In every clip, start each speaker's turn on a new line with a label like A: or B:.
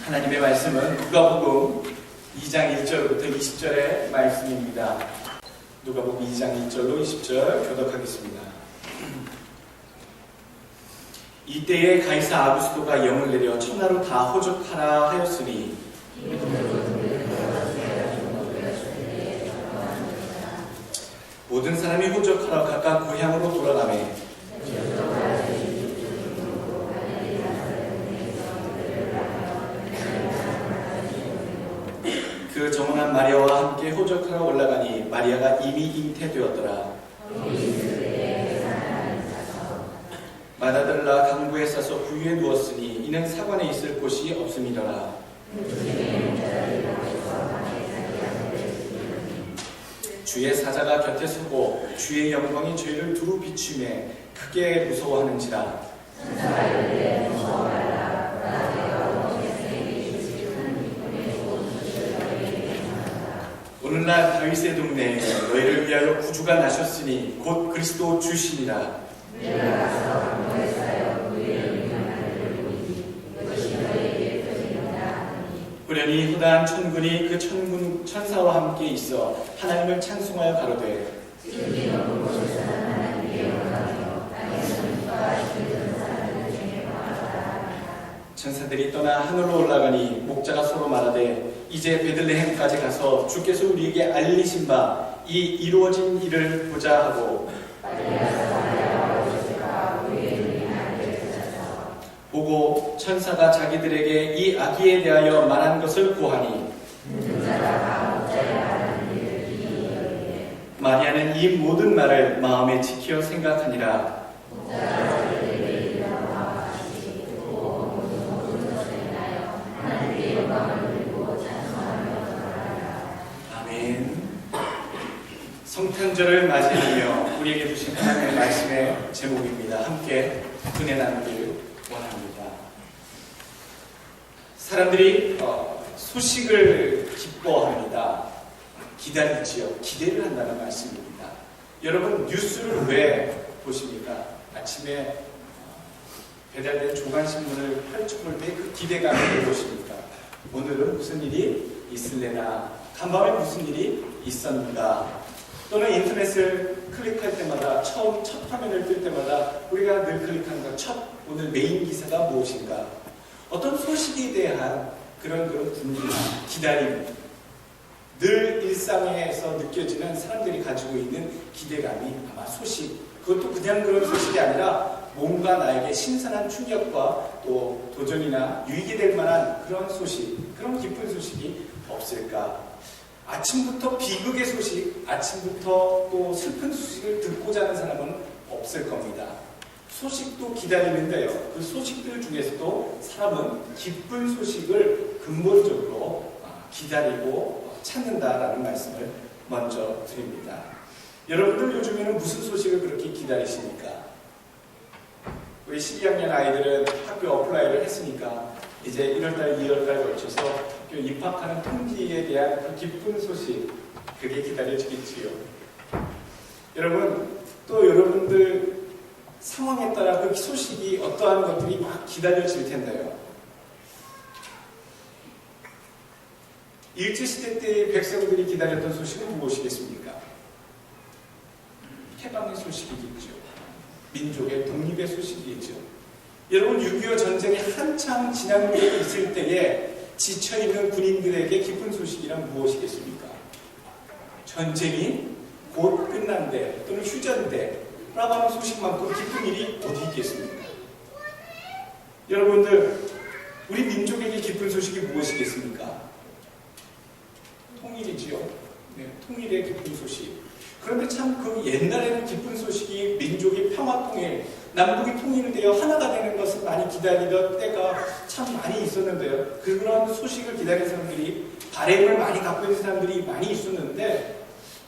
A: 하나님의 말씀은 누가복음 2장 1절부터 20절의 말씀입니다. 누가복음 2장 1절로 20절 교독하겠습니다. 이때에 가이사 아구스도가 영을 내려 천하로 다 호적하라 하였으니 모든 사람이 호적하러 각각 고향으로 돌아가매 그 정원한 마리아와 함께 호적하러 올라가니 마리아가 이미 잉태되었더라. 마다들라 강구에 싸서 구유에 누웠으니 이는 사관에 있을 곳이 없음이더라. 주의 사자가 곁에 서고 주의 영광이 저희를 두루 비추매 크게 무서워하는지라. 오늘날 다윗의 동네에 너희를 위하여 구주가 나셨으니 곧 그리스도 주시니라. 후련히 허다한 천군이 그 천사와 함께 있어 하나님을 찬송하여 가로되 천사들이 떠나 하늘로 올라가니 목자가 서로 말하되 이제 베들레헴까지 가서 주께서 우리에게 알리신 바 이 이루어진 일을 보자 하고 보고 천사가 자기들에게 이 아기에 대하여 말한 것을 고하니 마리아는 이 모든 말을 마음에 지켜 생각하니라. 아멘. 성탄절을 맞이하며 우리에게 주신 하나님의 말씀의 제목입니다. 함께 은혜 나누기를 원합니다. 사람들이 소식을 기뻐합니다. 기다리지요. 기대를 한다는 말씀입니다. 여러분 뉴스를 왜 보십니까? 아침에 배달된 조간신문을 펼쳐볼 때 그 기대감을 왜 보십니까? 오늘은 무슨 일이 있을래나, 간밤에 무슨 일이 있었는가, 또는 인터넷을 클릭할 때마다 첫 화면을 뜰 때마다 우리가 늘 클릭하는 것, 오늘 메인 기사가 무엇인가, 어떤 소식에 대한 그런 분위기, 기다림, 늘 일상에서 느껴지는 사람들이 가지고 있는 기대감이 아마 소식, 그것도 그냥 그런 소식이 아니라 뭔가 나에게 신선한 충격과 또 도전이나 유익이 될 만한 그런 소식, 그런 기쁜 소식이 없을까. 아침부터 비극의 소식, 아침부터 또 슬픈 소식을 듣고자 하는 사람은 없을 겁니다. 소식도 기다리는데요. 그 소식들 중에서도 사람은 기쁜 소식을 근본적으로 기다리고 찾는다라는 말씀을 먼저 드립니다. 여러분들 요즘에는 무슨 소식을 그렇게 기다리십니까? 우리 12학년 아이들은 학교 어플라이를 했으니까 이제 1월달, 2월달 걸쳐서 학교 입학하는 통지에 대한 그 기쁜 소식, 그게 기다려지겠지요. 여러분, 또 여러분들 상황에 따라 그 소식이 어떠한 것들이 막 기다려질 텐데요. 일제시대 때 백성들이 기다렸던 소식은 무엇이겠습니까? 해방의 소식이겠죠. 민족의 독립의 소식이겠죠. 여러분 6.25 전쟁이 한참 지난 후에 있을 때에 지쳐있는 군인들에게 기쁜 소식이란 무엇이겠습니까? 전쟁이 곧 끝난대 또는 휴전대 라고 하는 소식만큼 기쁜 일이 어디 있겠습니까? 여러분들 우리 민족에게 기쁜 소식이 무엇이겠습니까? 통일이지요. 네, 통일의 기쁜 소식. 그런데 참 그 옛날에는 기쁜 소식이 민족이 평화통일, 남북이 통일되어 하나가 되는 것을 많이 기다리던 때가 참 많이 있었는데요. 그런 소식을 기다리는 사람들이, 바램을 많이 갖고 있는 사람들이 많이 있었는데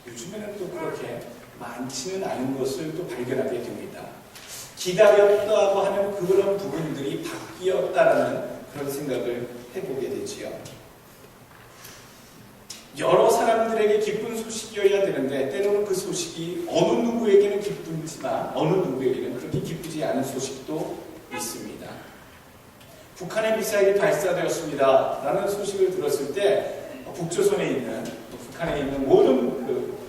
A: 요즘에는 또 그렇게 많지는 않은 것을 또 발견하게 됩니다. 기다렸다고 하는 그런 부분들이 바뀌었다라는 그런 생각을 해보게 되지요. 여러 사람들에게 기쁜 소식이어야 되는데 때로는 그 소식이 어느 누구에게는 기쁘지만 어느 누구에게는 그렇게 기쁘지 않은 소식도 있습니다. 북한의 미사일이 발사되었습니다 라는 소식을 들었을 때 북조선에 있는 북한에 있는 모든 그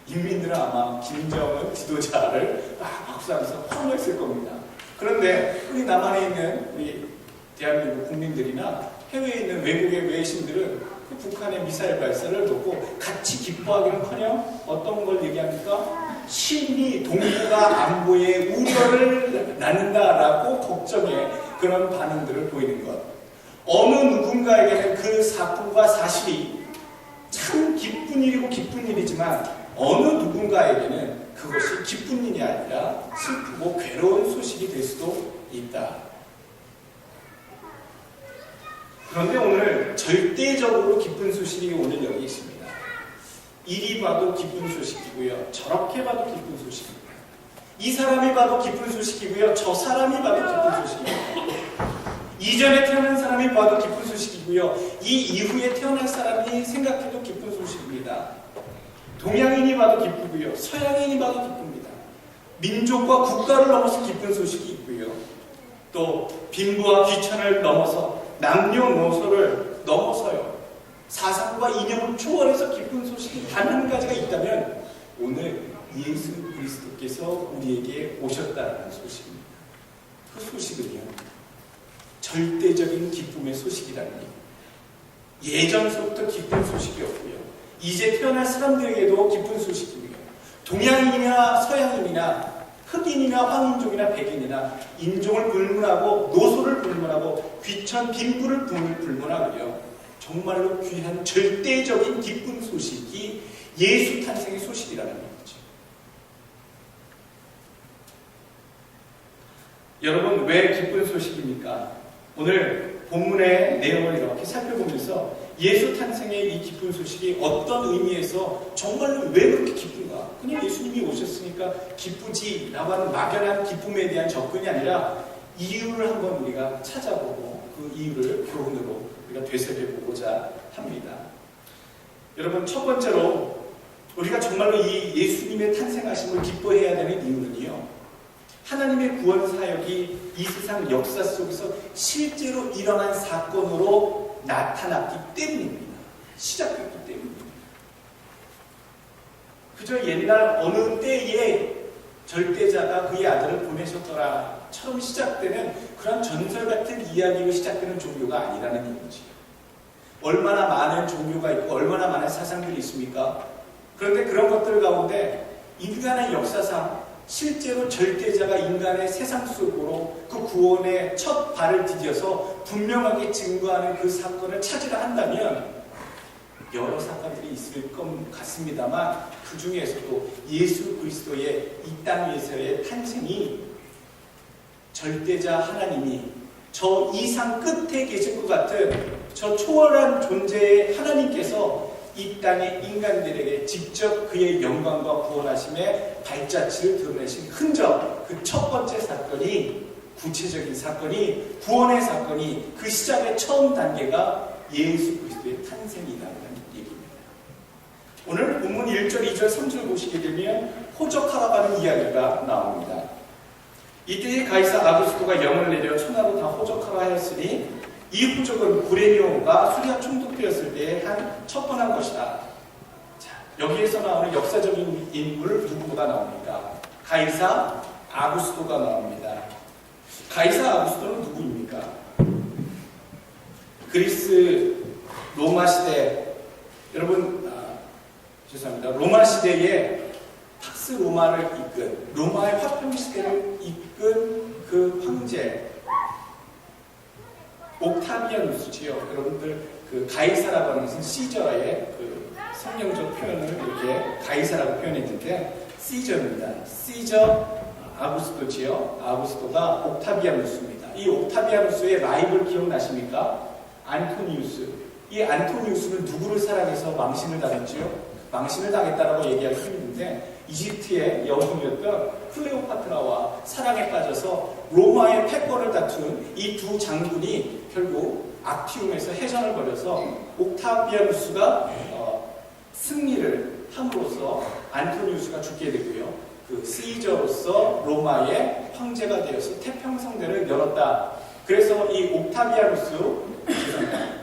A: 인민들은 아마 김정은 지도자를 박수하면서 환호했을 겁니다. 그런데 우리 남한에 있는 우리 대한민국 국민들이나 해외에 있는 외국의 외신들은 그 북한의 미사일 발사를 놓고 같이 기뻐하기는커녕 어떤 걸 얘기합니까? 심히 동북아 안보에 우려를 낳는다라고 걱정의 그런 반응들을 보이는 것. 어느 누군가에게는 그 사건과 사실이 참 기쁜 일이고 기쁜 일이지만 어느 누군가에게는 그것이 기쁜 일이 아니라 슬프고 괴로운 소식이 될 수도 있다. 그런데 오늘 절대적으로 기쁜 소식이 오늘 여기 있습니다. 이리 봐도 기쁜 소식이고요. 저렇게 봐도 기쁜 소식입니다. 이 사람이 봐도 기쁜 소식이고요. 저 사람이 봐도 기쁜 소식입니다. 이전에 태어난 사람이 봐도 기쁜 소식이고요. 이 이후에 태어날 사람이 생각해도 기쁜 소식입니다. 동양인이 봐도 기쁘고요. 서양인이 봐도 기쁩니다. 민족과 국가를 넘어서 기쁜 소식이 있고요. 또 빈부와 귀천을 넘어서 남녀노소를 넘어서요. 사상과 이념을 초월해서 기쁜 소식이 단 한 가지가 있다면 오늘 예수 그리스도께서 우리에게 오셨다는 소식입니다. 그 소식은요. 절대적인 기쁨의 소식이라는 얘기입니다. 예전서부터 기쁜 소식이었고요. 이제 태어날 사람들에게도 기쁜 소식이고요. 동양인이나 서양인이나 흑인이나 황인종이나 백인이나 인종을 불문하고 노소를 불문하고 귀천 빈부를 불문하고요. 정말로 귀한 절대적인 기쁜 소식이 예수 탄생의 소식이라는 거죠. 여러분 왜 기쁜 소식입니까? 오늘 본문의 내용을 이렇게 살펴보면서 예수 탄생의 이 기쁜 소식이 어떤 의미에서 정말로 왜 그렇게 기쁜가? 그냥 예수님이 오셨으니까 기쁘지 라고 하는 막연한 기쁨에 대한 접근이 아니라 이유를 한번 우리가 찾아보고 그 이유를 교훈으로 우리가 되새겨보고자 합니다. 여러분 첫 번째로 우리가 정말로 이 예수님의 탄생하심을 기뻐해야 되는 이유는요. 하나님의 구원 사역이 이 세상 역사 속에서 실제로 일어난 사건으로 나타났기 때문입니다. 시작됐기 때문입니다. 그저 옛날 어느 때에 절대자가 그의 아들을 보내셨더라처럼 시작되는 그런 전설 같은 이야기로 시작되는 종교가 아니라는 얘기지요. 얼마나 많은 종교가 있고 얼마나 많은 사상들이 있습니까? 그런데 그런 것들 가운데 인간의 역사상 실제로 절대자가 인간의 세상 속으로 그 구원의 첫 발을 디뎌서 분명하게 증거하는 그 사건을 찾으려 한다면 여러 사건들이 있을 것 같습니다만 그 중에서도 예수 그리스도의 이 땅 위에서의 탄생이 절대자 하나님이 저 이상 끝에 계실 것 같은 저 초월한 존재의 하나님께서 이 땅의 인간들에게 직접 그의 영광과 구원하심의 발자취를 드러내신 흔적, 그 첫 번째 사건이, 구체적인 사건이, 구원의 사건이, 그 시작의 처음 단계가 예수 그리스도의 탄생이라는 얘기입니다. 오늘 본문 1절, 2절, 3절 보시게 되면 호적하라고 하는 이야기가 나옵니다. 이때에 가이사 아구스토가 영을 내려 천하로 다 호적하라 하였으니 이 호적은 구레뇨가 수리아 총독되었을 때에 한 첩번한 것이다. 자, 여기에서 나오는 역사적인 인물 누구가 나옵니까? 가이사 아구스토가 나옵니다. 가이사 아구스토는 누구입니까? 그리스 로마 시대, 여러분 죄송합니다. 로마 시대에 팍스 로마를 이끈, 로마의 화평 시대를 이끈 그 황제 옥타비아누스지요. 여러분들 그 가이사라고 하는 것은 시저의 그 성경적 표현을 이렇게 가이사라고 표현했는데 시저입니다. 시저 아구스토지요. 아구스토가 옥타비아누스입니다. 이 옥타비아누스의 라이벌 기억나십니까? 안토니우스. 이 안토니우스는 누구를 사랑해서 망신을 당했지요? 망신을 당했다라고 얘기하기 힘든데 이집트의 여성이었던 클레오파트라와 사랑에 빠져서 로마의 패권을 다툰 이 두 장군이 결국 악티움에서 해전을 벌여서 옥타비아누스가 승리를 함으로써 안토니우스가 죽게 되고요. 그 시저로서 로마의 황제가 되어서 태평성대를 열었다. 그래서 이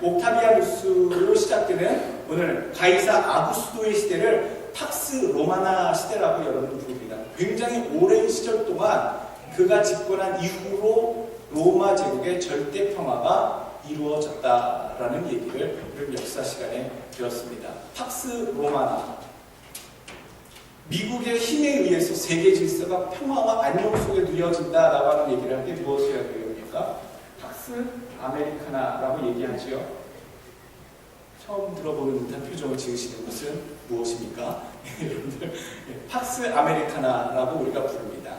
A: 옥타비아누스로 시작되는 오늘 가이사 아구스도의 시대를 팍스 로마나 시대라고 여러분 부릅니다. 굉장히 오랜 시절 동안 그가 집권한 이후로 로마 제국의 절대 평화가 이루어졌다라는 얘기를 우리 역사 시간에 들었습니다. 팍스 로마나, 미국의 힘에 의해서 세계 질서가 평화와 안녕 속에 누려진다라고 하는 얘기를 할 때 무엇을 얘기합니까? 팍스 아메리카나라고 얘기하죠. 처음 들어보는 듯한 표정을 지으시는 것은 무엇입니까? 여러분들, 팍스 아메리카나라고 우리가 부릅니다.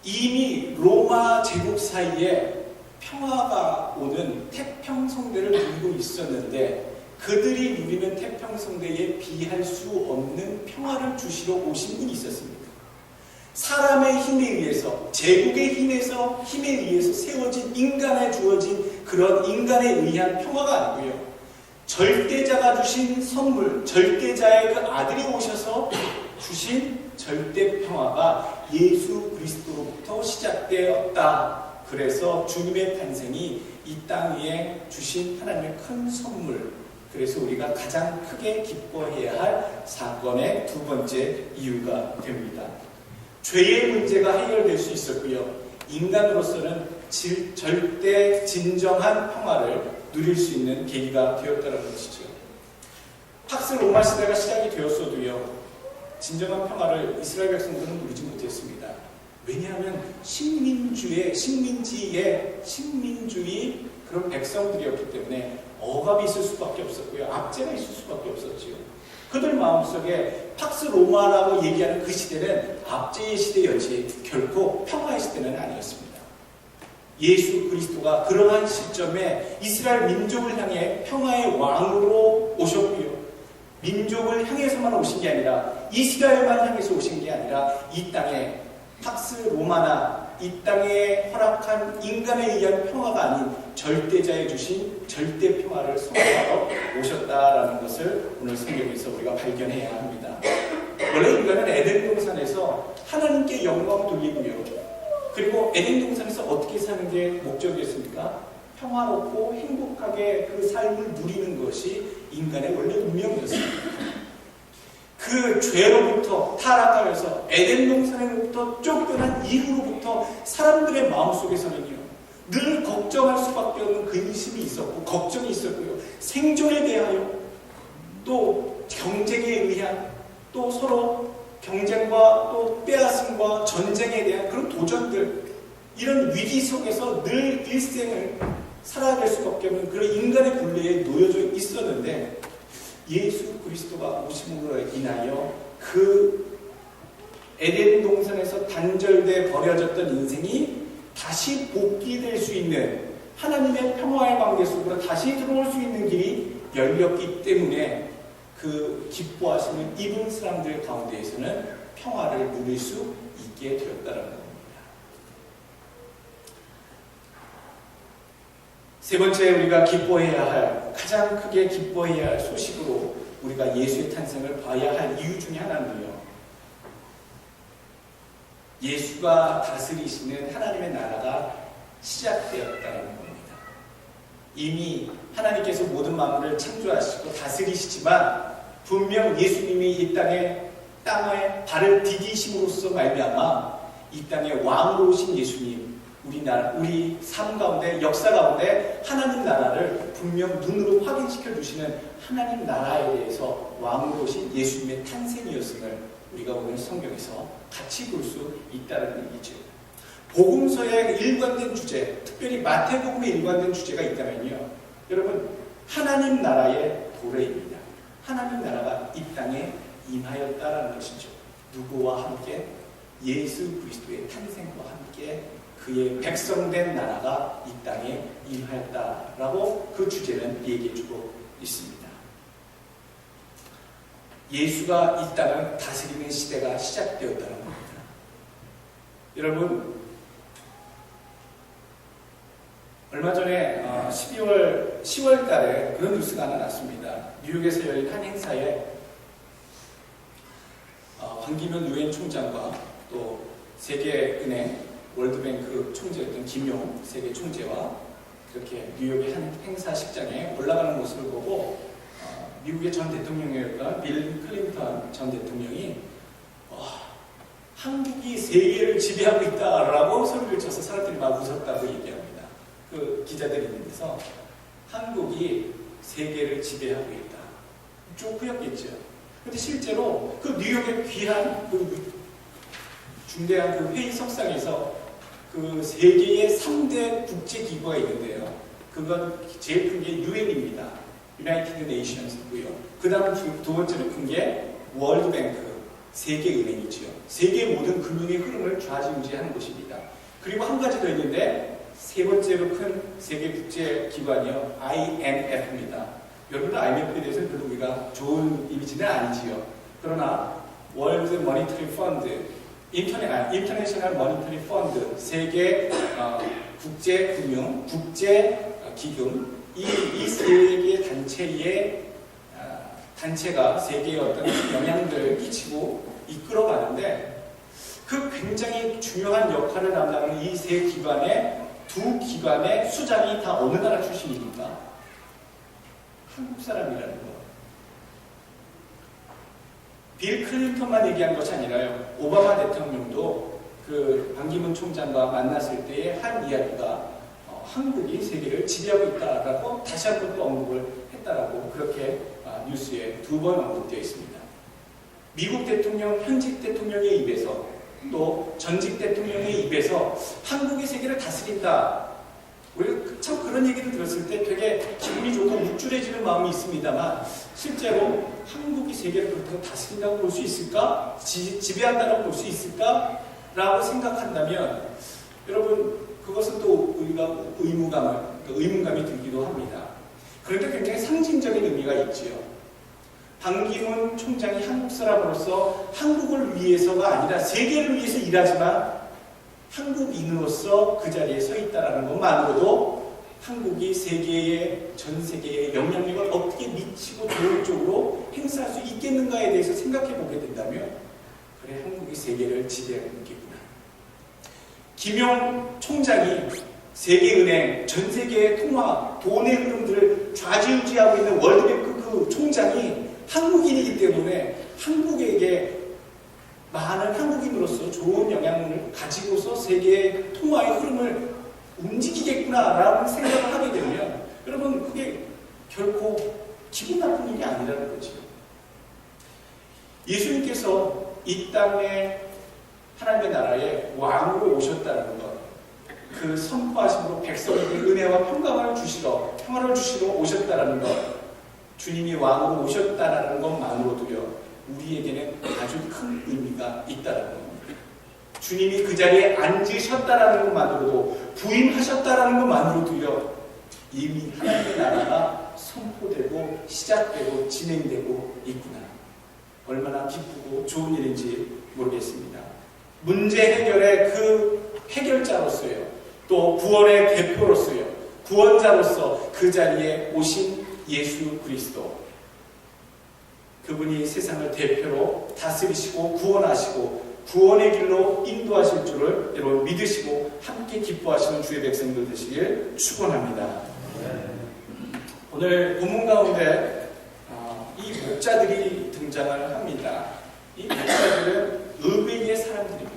A: 이미 로마 제국 사이에 평화가 오는 태평성대를 누리고 있었는데 그들이 누리는 태평성대에 비할 수 없는 평화를 주시러 오신 분이 있었습니다. 사람의 힘에 의해서, 제국의 힘에 의해서 세워진 인간에 주어진 그런 인간에 의한 평화가 아니고요. 절대자가 주신 선물, 절대자의 그 아들이 오셔서 주신 절대 평화가 예수 그리스도로부터 시작되었다. 그래서 주님의 탄생이 이 땅 위에 주신 하나님의 큰 선물, 그래서 우리가 가장 크게 기뻐해야 할 사건의 두 번째 이유가 됩니다. 죄의 문제가 해결될 수 있었고요. 인간으로서는 절대 진정한 평화를 누릴 수 있는 계기가 되었다는 것이죠. 팍스 로마 시대가 시작이 되었어도요. 진정한 평화를 이스라엘 백성들은 누리지 못했습니다. 왜냐하면 식민지의 그런 백성들이었기 때문에 억압이 있을 수밖에 없었고요. 압제가 있을 수밖에 없었지요. 그들 마음속에 팍스 로마라고 얘기하는 그 시대는 압제의 시대였지 결코 평화의 시대는 아니었습니다. 예수 그리스도가 그러한 시점에 이스라엘 민족을 향해 평화의 왕으로 오셨고요. 민족을 향해서만 오신 게 아니라 이스라엘만 향해서 오신 게 아니라 이 땅에 팍스 로마나 이 땅에 허락한 인간에 의한 평화가 아닌 절대자에 주신 절대 평화를 선포하러 오셨다라는 것을 오늘 성경에서 우리가 발견해야 합니다. 원래 인간은 에덴 동산에서 하나님께 영광 돌리고요. 그리고 에덴 동산에서 어떻게 사는 게 목적이었습니까? 평화롭고 행복하게 그 삶을 누리는 것이 인간의 원래 운명이었습니다. 그 죄로부터 타락하여서 에덴 동산으로부터 쫓겨난 이후로부터 사람들의 마음속에서는요, 늘 걱정할 수밖에 없는 근심이 있었고 걱정이 있었고요. 생존에 대하여 또 경쟁에 의한 또 서로 경쟁과 또 빼앗음과 전쟁에 대한 그런 도전들, 이런 위기 속에서 늘 일생을 살아야 될 수밖에 없는 그런 인간의 굴레에 놓여져 있었는데 예수 그리스도가 오심으로 인하여 그 에덴 동산에서 단절돼 버려졌던 인생이 다시 복귀될 수 있는 하나님의 평화의 관계 속으로 다시 들어올 수 있는 길이 열렸기 때문에 그 기뻐하시는 이분 사람들 가운데에서는 평화를 누릴 수 있게 되었다는 겁니다. 세 번째 우리가 기뻐해야 할, 가장 크게 기뻐해야 할 소식으로 우리가 예수의 탄생을 봐야 할 이유 중에 하나는요, 예수가 다스리시는 하나님의 나라가 시작되었다는 겁니다. 이미 하나님께서 모든 만물을 창조하시고 다스리시지만 분명 예수님이 이 땅에 발을 디디심으로써 말미암아 이 땅에 왕으로 오신 예수님, 우리 삶 가운데, 역사 가운데 하나님 나라를 분명 눈으로 확인시켜 주시는 하나님 나라에 대해서 왕으로 오신 예수님의 탄생이었음을 우리가 오늘 성경에서 같이 볼 수 있다는 얘기죠. 복음서의 일관된 주제, 특별히 마태복음의 일관된 주제가 있다면요, 여러분, 하나님 나라의 도래입니다. 하나님 나라가 이 땅에 임하였다라는 것이죠. 누구와 함께? 예수 그리스도의 탄생과 함께 그의 백성된 나라가 이 땅에 임하였다라고 그 주제는 얘기해주고 있습니다. 예수가 이 땅을 다스리는 시대가 시작되었다는 겁니다. 여러분, 얼마 전에 10월 달에 그런 뉴스가 하나 났습니다. 뉴욕에서 열린 한 행사에 반기문 유엔 총장과 또 세계은행 월드뱅크 총재였던 김용 세계 총재와 이렇게 뉴욕의 한 행사식장에 올라가는 모습을 보고 미국의 전 대통령이었던 빌 클린턴 전 대통령이 한국이 세계를 지배하고 있다라고 소리를 쳐서 사람들이 막 웃었다고 얘기합니다. 그 기자들이 있는 데서 한국이 세계를 지배하고 있다. 조크였겠죠. 근데 실제로 그 뉴욕의 귀한 그 중대한 그 회의석상에서 그 세계의 3대 국제기구가 있는데요. 그건 제일 큰 게 유엔입니다. 유나이티드 네이션스고요. 그 다음 두 번째로 큰 게 월드뱅크, 세계은행이지요. 세계 모든 금융의 흐름을 좌지우지하는 곳입니다. 그리고 한 가지 더 있는데 세 번째로 큰 세계 국제기관이요. IMF입니다. 여러분들 IMF에 대해서는 별로 우리가 좋은 이미지는 아니지요. 그러나 월드 머니터리 펀드, 인터내셔널 머니터리 펀드, 세계 국제금융, 국제기금, 이 세 개 단체가 세계에 어떤 영향들을 끼치고 이끌어가는데 그 굉장히 중요한 역할을 담당하는 이 세 기관의 두 기관의 수장이 다 어느 나라 출신입니까? 한국 사람이라는 거. 빌 클린턴만 얘기한 것이 아니라요. 오바마 대통령도 그 반기문 총장과 만났을 때의 한 이야기가 한국이 세계를 지배하고 있다라고 다시 한 번 또 언급을 했다라고 그렇게 뉴스에 2번 언급되어 있습니다. 미국 대통령, 현직 대통령의 입에서 또 전직 대통령의 입에서 한국이 세계를 다스린다. 우리가 참 그런 얘기를 들었을 때 되게 기분이 좋고 묵줄해지는 마음이 있습니다만 실제로 한국이 세계를 그렇다고 다스린다고 볼 수 있을까? 지배한다고 볼 수 있을까? 라고 생각한다면 여러분 그것은 또 우리가 의문감이 들기도 합니다. 그런데 굉장히 상징적인 의미가 있지요. 반기문 총장이 한국 사람으로서 한국을 위해서가 아니라 세계를 위해서 일하지만 한국인으로서 그 자리에 서 있다는 것만으로도 한국이 전 세계에 영향력을 어떻게 미치고 좋은 쪽으로 행사할 수 있겠는가에 대해서 생각해 보게 된다면 그래 한국이 세계를 지배하고 있겠구나. 김용 총장이 세계은행, 전 세계의 통화, 돈의 흐름들을 좌지우지하고 있는 월드뱅크 그 총장이 한국인이기 때문에 한국에게 많은 한국인으로서 좋은 영향을 가지고서 세계의 통화의 흐름을 움직이겠구나라는 생각을 하게 되면 여러분 그게 결코 기분 나쁜 일이 아니라는 거죠. 예수님께서 이 땅에 하나님의 나라에 왕으로 오셨다는 것, 그 선포하심으로 백성에게 은혜와 평강을 주시러 오셨다는 것, 주님이 왕으로 오셨다는 것만으로도요 우리에게는 아주 큰 의미가 있다는 겁니다. 주님이 그 자리에 앉으셨다는 것만으로도 부임하셨다는 것만으로도요 이미 하나님의 나라가 선포되고 시작되고 진행되고 있구나. 얼마나 기쁘고 좋은 일인지 모르겠습니다. 문제 해결의 그 해결자로서요. 또 구원의 대표로서요. 구원자로서 그 자리에 오신 예수 그리스도. 그분이 세상을 대표로 다스리시고 구원하시고 구원의 길로 인도하실 줄을 여러분 믿으시고 함께 기뻐하시는 주의 백성들 되시길 축원합니다. 오늘 본문 가운데 이 목자들이 등장을 합니다. 이 목자들은 의외의 사람들입니다.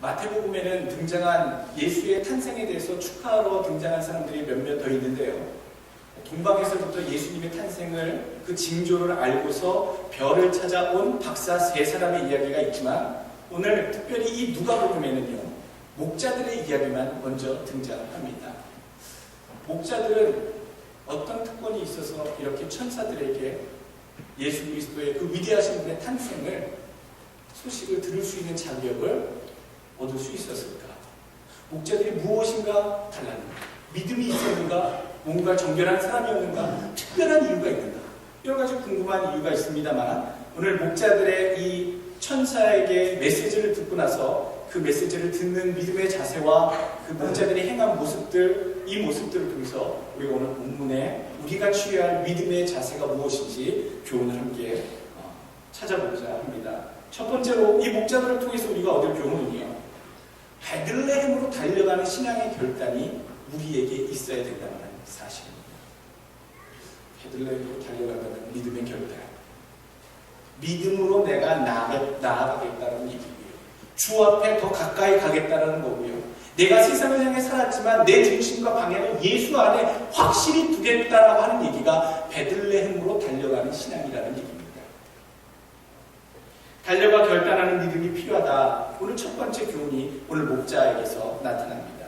A: 마태복음에는 등장한 예수의 탄생에 대해서 축하하러 등장한 사람들이 몇몇 더 있는데요. 동방에서부터 예수님의 탄생을 그 징조를 알고서 별을 찾아온 박사 세 사람의 이야기가 있지만 오늘 특별히 이 누가복음에는요 목자들의 이야기만 먼저 등장합니다. 목자들은 어떤 특권이 있어서 이렇게 천사들에게 예수 그리스도의 그 위대하신 분의 탄생을 소식을 들을 수 있는 자격을 얻을 수 있었을까? 목자들이 무엇인가 달랐는가? 믿음이 있었는가? 뭔가 정결한 사람이었는가? 특별한 이유가 있는가? 여러 가지 궁금한 이유가 있습니다만 오늘 목자들의 이 천사에게 메시지를 듣고 나서 그 메시지를 듣는 믿음의 자세와 그 목자들이 행한 모습들, 이 모습들을 통해서 우리가 오늘 본문에 우리가 취해야 할 믿음의 자세가 무엇인지 교훈을 함께 찾아보자 합니다. 첫 번째로 이 목자들을 통해서 우리가 얻을 교훈은요, 베들레헴으로 달려가는 신앙의 결단이 우리에게 있어야 된다는 사실입니다. 베들레헴으로 달려가는 믿음의 결단, 믿음으로 내가 나아가겠다는 얘기고요. 주 앞에 더 가까이 가겠다는 거고요. 내가 세상을 향해 살았지만 내 중심과 방향을 예수 안에 확실히 두겠다라고 하는 얘기가 베들레헴으로 달려가는 신앙이라는 얘기입니다. 달려가 결단하는 믿음이 필요하다. 오늘 첫 번째 교훈이 오늘 목자에게서 나타납니다.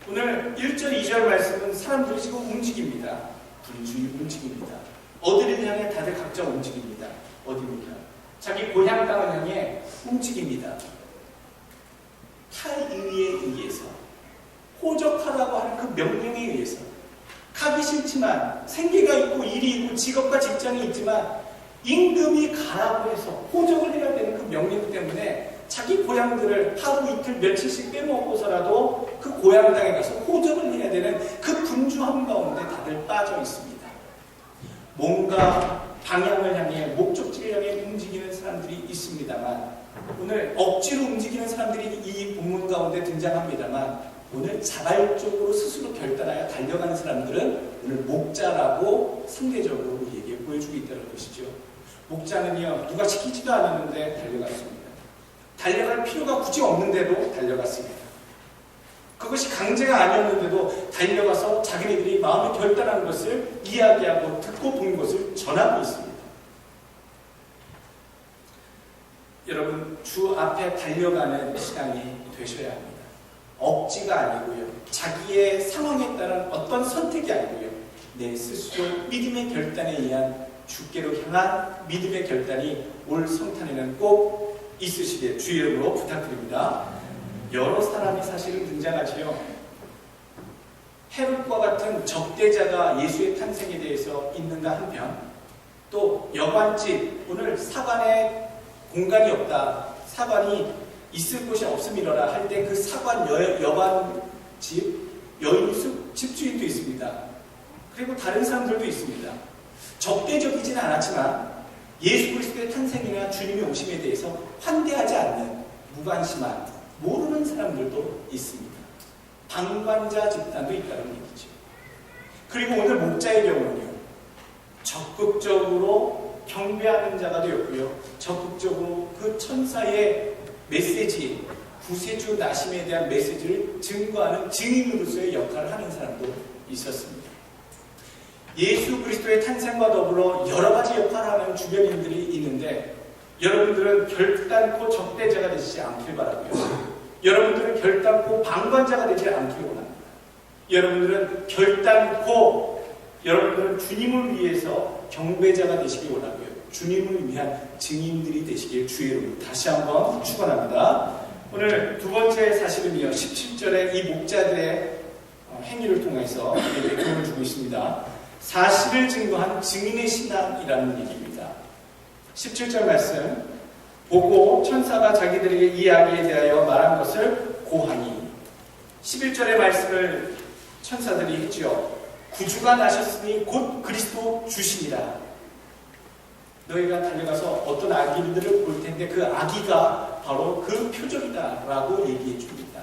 A: 오늘 1절, 2절 말씀은 사람들이 지금 움직입니다. 분주히 움직입니다. 어디를 향해 다들 각자 움직입니다. 어디입니까? 자기 고향 땅을 향해 움직입니다. 타의에 의해서, 호적하라고 하는 그 명령에 의해서, 가기 싫지만 생계가 있고 일이 있고 직업과 직장이 있지만 임금이 가라고 해서 호적을 해야 되는 그 명령 때문에 자기 고향들을 하루 이틀 며칠씩 빼먹고서라도 그 고향 땅에 가서 호적을 해야 되는 그 분주함 가운데 다들 빠져 있습니다. 뭔가 방향을 향해, 목적지를 향해 움직이는 사람들이 있습니다만, 오늘 억지로 움직이는 사람들이 이 본문 가운데 등장합니다만, 오늘 자발적으로 스스로 결단하여 달려가는 사람들은 오늘 목자라고 상대적으로 우리에게 보여주고 있다는 것이죠. 목자는요, 누가 시키지도 않았는데 달려갔습니다. 달려갈 필요가 굳이 없는데도 달려갔습니다. 그것이 강제가 아니었는데도 달려가서 자기네들이 마음에 결단한 것을 이야기하고 듣고 본 것을 전하고 있습니다. 여러분, 주 앞에 달려가는 신앙이 되셔야 합니다. 억지가 아니고요, 자기의 상황에 따른 어떤 선택이 아니고요, 내 스스로 믿음의 결단에 의한 주께로 향한 믿음의 결단이 올 성탄에는 꼭 있으시게 주의 이름으로 부탁드립니다. 여러 사람이 사실은 등장하지요. 헤롯과 같은 적대자가 예수의 탄생에 대해서 있는가 한편, 또 여관집, 오늘 사관에 공간이 없다, 사관이 있을 곳이 없음이러라 할 때 그 사관 여관집 여인 집주인도 있습니다. 그리고 다른 사람들도 있습니다. 적대적이지는 않았지만 예수 그리스도의 탄생이나 주님의 오심에 대해서 환대하지 않는, 무관심한, 모르는 사람들도 있습니다. 방관자 집단도 있다는 얘기죠. 그리고 오늘 목자의 경우는요, 적극적으로 경배하는 자가 되었고요, 적극적으로 그 천사의 메시지, 구세주 나심에 대한 메시지를 증거하는 증인으로서의 역할을 하는 사람도 있었습니다. 예수 그리스도의 탄생과 더불어 여러 가지 역할을 하는 주변인들이 있는데, 여러분들은 결단코 적대자가 되지 않길 바라고요. 여러분들은 결단코 방관자가 되지 않길 원합니다. 여러분들은 결단코 여러분들은 주님을 위해서 경배자가 되시길 원하고요, 주님을 위한 증인들이 되시길 주의 이름으로 다시 한번 축원합니다. 오늘 두 번째 사실은요, 17절에 이 목자들의 행위를 통해서 우리에게 교훈을 주고 있습니다. 사실을 증거한 증인의 신앙이라는 얘기입니다. 17절 말씀, 보고 천사가 자기들에게 이 이야기에 대하여 말한 것을 고하니. 11절의 말씀을 천사들이 했죠. 구주가 나셨으니 곧 그리스도 주시니라. 너희가 달려가서 어떤 아기들을 볼 텐데 그 아기가 바로 그 표적이다 라고 얘기해 줍니다.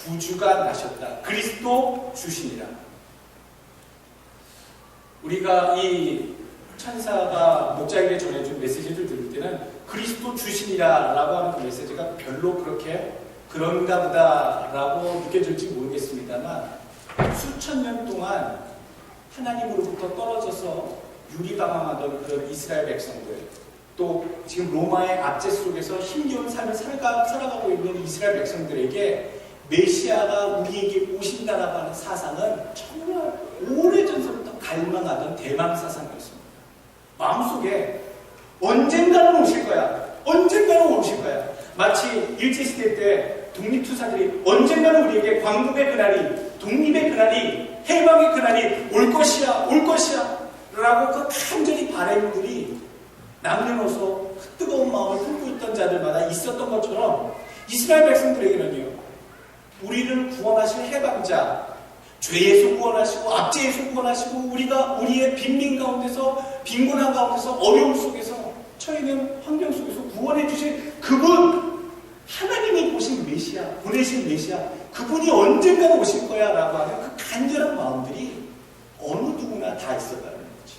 A: 구주가 나셨다, 그리스도 주시니라. 우리가 이 천사가 목자에게 전해준 메시지를 들을 때는 그리스도 주시니라 라고 하는 그 메시지가 별로 그렇게 그런가 보다 라고 느껴질지 모르겠습니다만, 수천 년 동안 하나님으로부터 떨어져서 유리방황하던 그런 이스라엘 백성들, 또 지금 로마의 압제 속에서 힘겨운 삶을 살아가고 있는 이스라엘 백성들에게 메시아가 우리에게 오신다라고 하는 사상은 정말 오래전서부터 갈망하던 대망 사상이었습니다. 마음속에 언젠가는 오실 거야, 언젠가는 오실 거야. 마치 일제시대 때 독립투사들이 언젠가는 우리에게 광복의 그날이, 독립의 그날이, 해방의 그날이 올 것이야, 올 것이야 라고 그 간절히 바람들이 남녀노소 그 뜨거운 마음을 품고 있던 자들마다 있었던 것처럼, 이스라엘 백성들에게는요, 우리를 구원하실 해방자, 죄에서 구원하시고 압제에서 구원하시고 우리가 우리의 빈민 가운데서, 빈곤한 가운데서, 어려움 속에서 처해있는 환경 속에서 구원해 주실 그분, 하나님이 보신 메시아, 보내신 메시아, 그분이 언젠가 오실 거야 라고 하는 그 간절한 마음들이 어느 누구나 다 있었다는 거지.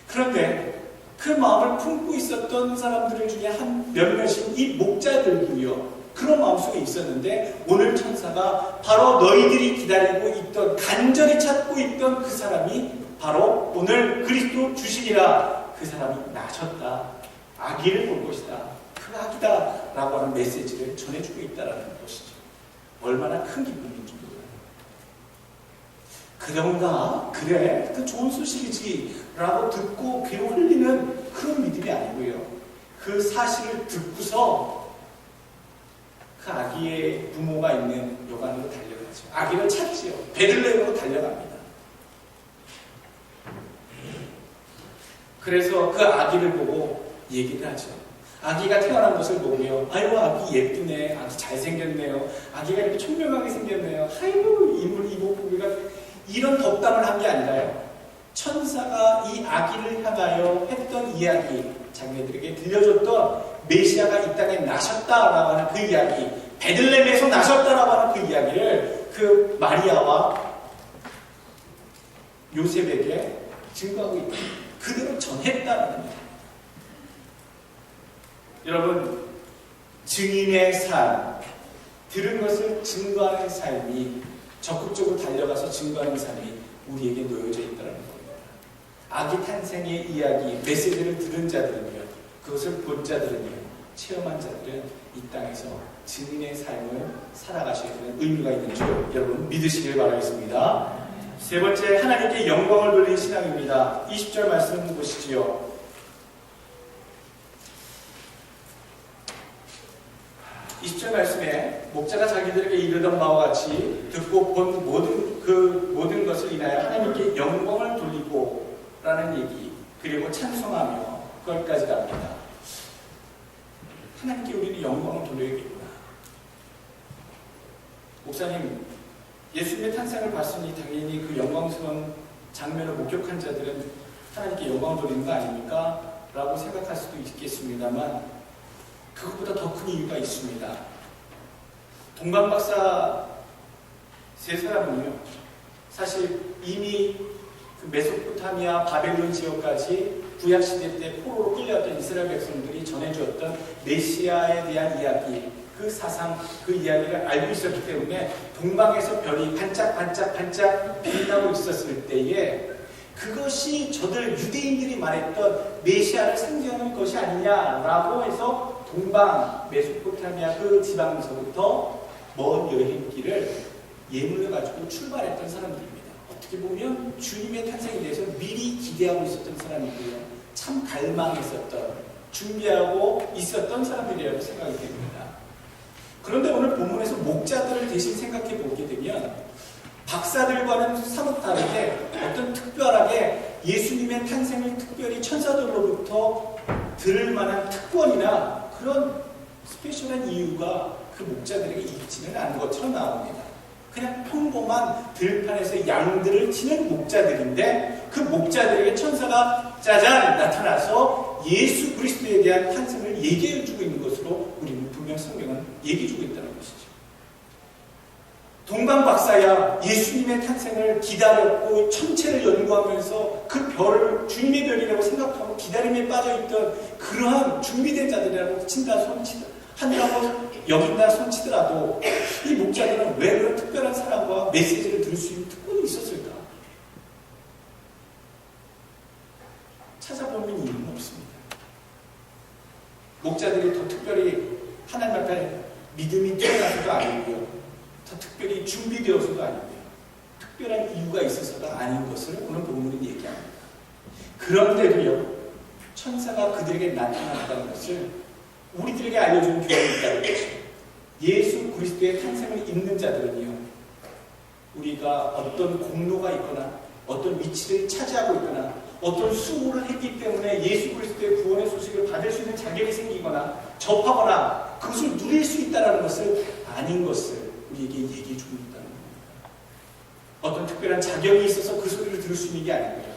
A: 그런데 그 마음을 품고 있었던 사람들 중에 한 몇몇인 이 목자들도요, 그런 마음속에 있었는데 오늘 천사가 바로 너희들이 기다리고 있던, 간절히 찾고 있던 그 사람이 바로 오늘 그리스도 주시리라, 그 사람이 나셨다, 아기를 볼 것이다, 그 아기다 라고 하는 메시지를 전해주고 있다는 것이죠. 얼마나 큰 기쁨인지 몰라요. 그런가? 그래? 그 좋은 소식이지 라고 듣고 귀로 흘리는 그런 믿음이 아니고요. 그 사실을 듣고서 그 아기의 부모가 있는 요관으로 달려가죠. 아기를 찾지요. 베들레헴으로 달려갑니다. 그래서 그 아기를 보고 얘기를 하죠. 아기가 태어난 것을 보고요. 아이고, 아기 예쁘네. 아기 잘생겼네요. 아기가 이렇게 총명하게 생겼네요. 아이고, 이모부가 이런 덕담을 한 게 아니라요. 천사가 이 아기를 향하여 했던 이야기, 자기네들에게 들려줬던 메시아가 이 땅에 나셨다라고 하는 그 이야기, 베들레헴에서 나셨다라고 하는 그 이야기를 그 마리아와 요셉에게 증거하고 있다. 그대로 전했다는 겁니다. 여러분, 증인의 삶, 들은 것을 증거하는 삶이, 적극적으로 달려가서 증거하는 삶이 우리에게 놓여져 있다는 겁니다. 아기 탄생의 이야기, 메시지를 들은 자들은요, 그것을 본 자들은요, 체험한 자들은 이 땅에서 증인의 삶을 살아가셔야 되는 의미가 있는 줄 여러분 믿으시길 바라겠습니다. 세 번째, 하나님께 영광을 돌리는 신앙입니다. 20절 말씀 보시지요. 20절 말씀에 목자가 자기들에게 이르던 바와 같이 듣고 본 모든 것을 인하여 하나님께 영광을 돌리고 라는 얘기, 그리고 찬송하며 그것까지 갑니다. 하나님께 우리는 영광을 돌려야겠구나. 목사님, 예수님의 탄생을 봤으니 당연히 그 영광스러운 장면을 목격한 자들은 하나님께 영광을 돌리는 거 아닙니까? 라고 생각할 수도 있겠습니다만 그것보다 더 큰 이유가 있습니다. 동방박사 세 사람은요, 사실 이미 그 메소포타미아 바벨론 지역까지 구약시대 때 포로로 끌려왔던 이스라엘 백성들이 전해주었던 메시아에 대한 이야기, 그 사상, 그 이야기를 알고 있었기 때문에 동방에서 별이 반짝반짝 빛나고 있었을 때에 그것이 저들 유대인들이 말했던 메시아를 상징하는 것이 아니냐라고 해서 동방 메소포타미아 그 지방에서부터 먼 여행길을 예물을 가지고 출발했던 사람들입니다. 어떻게 보면 주님의 탄생에 대해서 미리 기대하고 있었던 사람이고요. 참 갈망했었던, 준비하고 있었던 사람들이라고 생각이 됩니다. 그런데 오늘 본문에서 목자들을 대신 생각해 보게 되면 박사들과는 사뭇 다르게 어떤 특별하게 예수님의 탄생을 특별히 천사들로부터 들을 만한 특권이나 그런 스페셜한 이유가 그 목자들에게 있지는 않은 것처럼 나옵니다. 그냥 평범한 들판에서 양들을 치는 목자들인데 그 목자들에게 천사가 짜잔 나타나서 예수 그리스도에 대한 탄생을 얘기해주고 있는 것으로 우리는 분명 성경은 얘기해주고 있다는 것이죠. 동방박사야 예수님의 탄생을 기다렸고 천체를 연구하면서 그 별을 주님의 별이라고 생각하고 기다림에 빠져있던 그러한 준비된 자들이라고 한다고 여긴다 손치더라도 이 목자들은 왜 그런 특별한 사랑과 메시지를 들을 수 있는 특권이 있었을까? 찾아보면 이유는 없습니다. 목자들이 더 특별히 하나님 앞에 믿음이 뛰어나서도 아니고요, 더 특별히 준비되어서도 아니고요, 특별한 이유가 있어서가 아닌 것을 오늘 본문은 얘기합니다. 그런데도요, 천사가 그들에게 나타났다는 것을 우리들에게 알려주는 교훈이 있다는 것이죠. 예수 그리스도의 탄생을 입는 자들은요, 우리가 어떤 공로가 있거나 어떤 위치를 차지하고 있거나 어떤 수고를 했기 때문에 예수 그리스도의 구원의 소식을 받을 수 있는 자격이 생기거나 접하거나 그것을 누릴 수 있다는 것을 아닌 것을 우리에게 얘기해 주고 있다는 겁니다. 어떤 특별한 자격이 있어서 그 소리를 들을 수 있는 게 아니고요,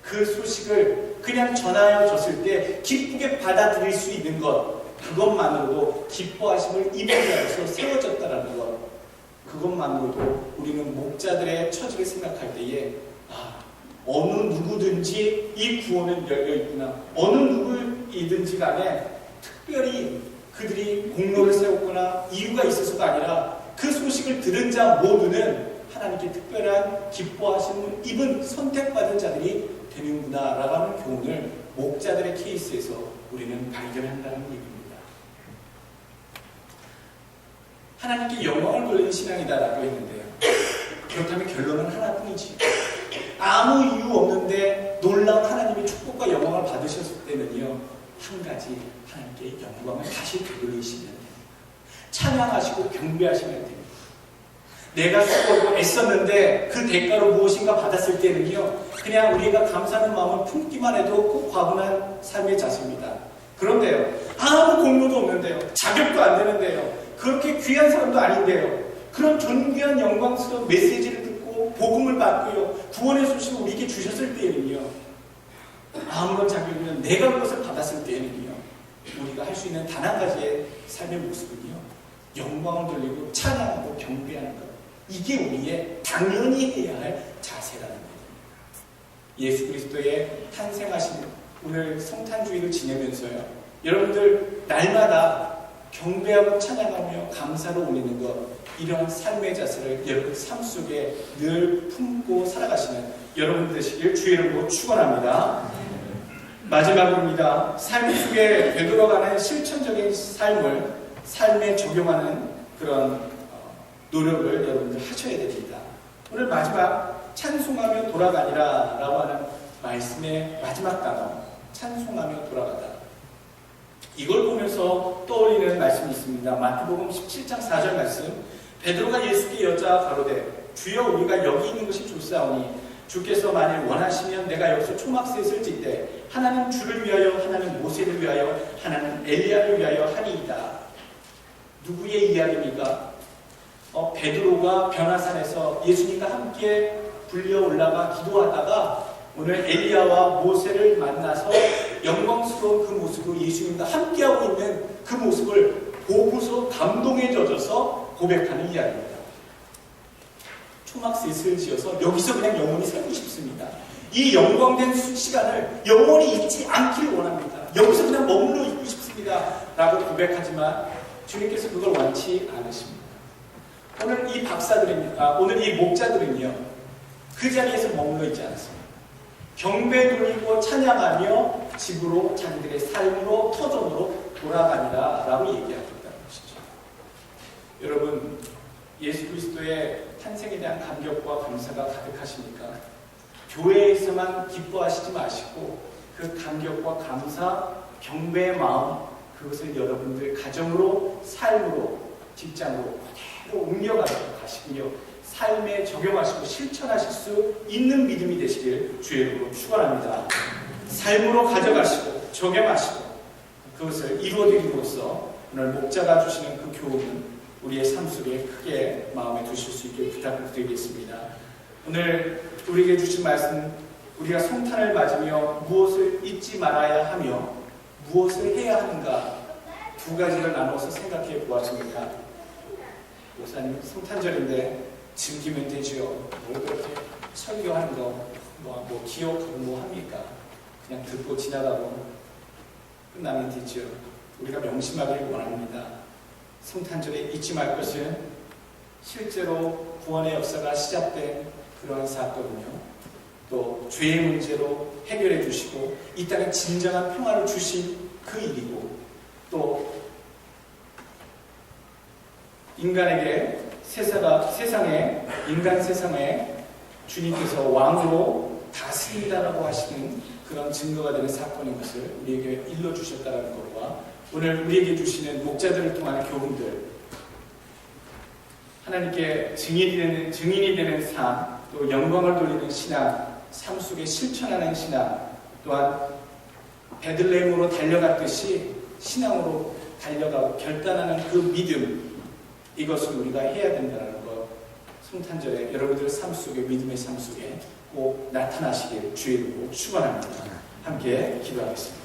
A: 그 소식을 그냥 전하여 줬을 때 기쁘게 받아들일 수 있는 것, 그것만으로도 기뻐하심을 입은 자로서 세워졌다라는 것, 그것만으로도 우리는 목자들의 처지를 생각할 때에 어느 누구든지 이 구원은 열려있구나, 어느 누구이든지 간에 특별히 그들이 공로를 세웠거나 이유가 있어서가 아니라 그 소식을 들은 자 모두는 하나님께 특별한 기뻐하심을 입은 선택받은 자들이 되는구나 라고 하는 교훈을 목자들의 케이스에서 우리는 발견한다는 얘기입니다. 하나님께 영광을 돌리는 신앙이다라고 했는데요. 그렇다면 결론은 하나뿐이지. 아무 이유 없는데 놀라운 하나님의 축복과 영광을 받으셨을 때는요, 한 가지, 하나님께 영광을 다시 되돌리시면 됩니다. 찬양하시고 경배하시면 됩니다. 내가 수고하고 애썼는데 그 대가로 무엇인가 받았을 때는요, 그냥 우리가 감사하는 마음을 품기만 해도 꼭 과분한 삶의 자세입니다. 그런데요, 아무 공로도 없는데요, 자격도 안 되는데요, 그렇게 귀한 사람도 아닌데요, 그런 존귀한 영광스러운 메시지를 듣고 복음을 받고요, 구원의 소식을 우리에게 주셨을 때에는요, 아무런 자격이 없는 내가 그것을 받았을 때에는요, 우리가 할 수 있는 단 한 가지의 삶의 모습은요, 영광을 돌리고 찬양하고 경배하는 것, 이게 우리의 당연히 해야 할 자세라는 겁니다. 예수 그리스도의 탄생하신 오늘 성탄주의를 지내면서요, 여러분들 날마다 경배하고 찬양하며 감사로 올리는 것, 이런 삶의 자세를 여러분 삶 속에 늘 품고 살아가시는 여러분 되시길 주의 이름으로 축원합니다. 마지막입니다. 삶 속에 되돌아가는 실천적인 삶에 적용하는 그런 노력을 여러분들 하셔야 됩니다. 오늘 마지막 찬송하며 돌아가니라 라고 하는 말씀의 마지막 단어, 찬송하며 돌아가다. 이걸 보면서 떠올리는 말씀이 있습니다. 마태복음 17장 4절 말씀. 베드로가 예수께 여자 가로되 주여 우리가 여기 있는 것이 좋사오니 주께서 만일 원하시면 내가 여기서 초막셋을 짓되 하나는 주를 위하여, 하나는 모세를 위하여, 하나는 엘리야를 위하여 하니이다. 누구의 이야기입니까? 베드로가 변화산에서 예수님과 함께 불려 올라가 기도하다가 오늘 엘리야와 모세를 만나서 영광스러운 그 모습으로 예수님과 함께하고 있는 그 모습을 보고서 감동에 젖어서 고백하는 이야기입니다. 초막셋을 지어서 여기서 그냥 영원히 살고 싶습니다. 이 영광된 시간을 영원히 잊지 않기를 원합니다. 여기서 그냥 머물러 있고 싶습니다 라고 고백하지만 주님께서 그걸 원치 않으십니다. 오늘 이 박사들입니다. 오늘 이 목자들은요, 그 자리에서 머물러 있지 않습니다. 경배 돌리고 찬양하며 집으로, 자기들의 삶으로, 터전으로 돌아가니라 라고 얘기하고 있다는 것이죠. 여러분, 예수 그리스도의 탄생에 대한 감격과 감사가 가득하십니까? 교회에서만 기뻐하시지 마시고 그 감격과 감사, 경배의 마음, 그것을 여러분들 가정으로, 삶으로, 직장으로 그대로 옮겨가시고요, 삶에 적용하시고 실천하실 수 있는 믿음이 되시길 주의 이름으로 축원합니다. 삶으로 가져가시고 적용하시고 그것을 이루어드림으로써 오늘 목자가 주시는 그 교훈은 우리의 삶 속에 크게 마음에 두실 수 있게 부탁드리겠습니다. 오늘 우리에게 주신 말씀, 우리가 성탄을 맞으며 무엇을 잊지 말아야 하며 무엇을 해야 하는가, 두 가지를 나눠서 생각해 보았습니다. 목사님, 성탄절인데 즐기면 되지요. 뭘 그렇게 설교하는 거, 뭐 기억하고 뭐 합니까? 그냥 듣고 지나가고 끝나면 되지요. 우리가 명심하기를 원합니다. 성탄절에 잊지 말 것은 실제로 구원의 역사가 시작된 그러한 사건이요, 또 죄의 문제로 해결해 주시고 이 땅에 진정한 평화를 주신 그 일이고, 또 인간에게 인간 세상에 주님께서 왕으로 다스린다라고 하시는 그런 증거가 되는 사건인 것을 우리에게 일러주셨다는 것과 오늘 우리에게 주시는 목자들을 통한 교훈들, 하나님께 증인이 되는 삶, 또 영광을 돌리는 신앙, 삶 속에 실천하는 신앙, 또한 베들레헴으로 달려갔듯이 신앙으로 달려가고 결단하는 그 믿음, 이것을 우리가 해야 된다는 것, 성탄절에 여러분들 삶 속에, 믿음의 삶 속에 꼭 나타나시길 주의 이름으로 축원합니다. 함께 기도하겠습니다.